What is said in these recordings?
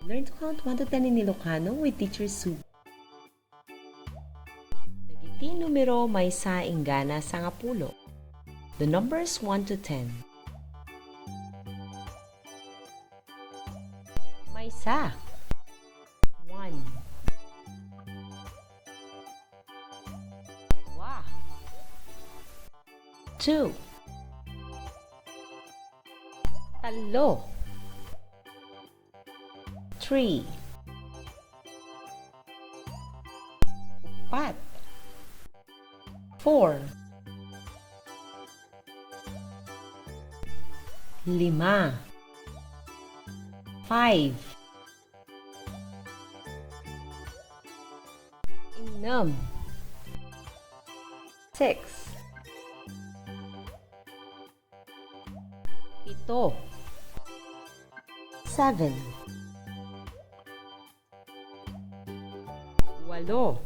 Learn to count 1 to 10 in Ilocano with Teacher Sue. Dagiti numero maysa inggana sangapulo. The numbers 1 to 10. Maysa 1. Dua 2. Talo 3. Upat 4. 5. 5. 6. 6. 7. 7. 8.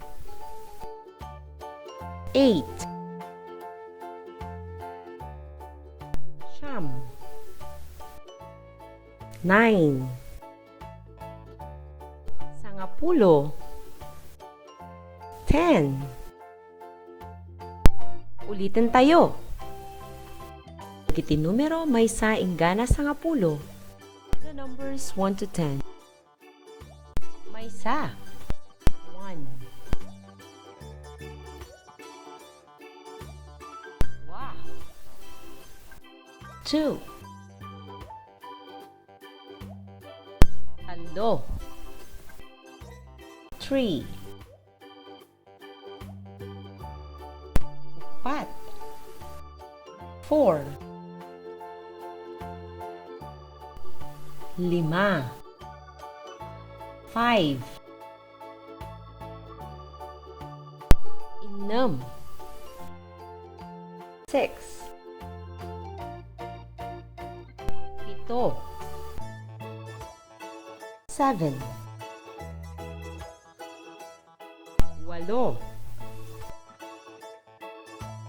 8. 9. 10. 10. Ulitin tayo. Kiti numero may sa inggana sangapulo. The numbers 1 to 10. May sa 1. Dua 2. Talo 3. Upat 4. 5. 5. 6. 7. 7. 8.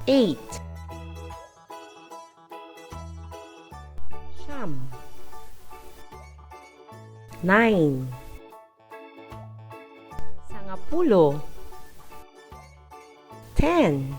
8. 9. 10.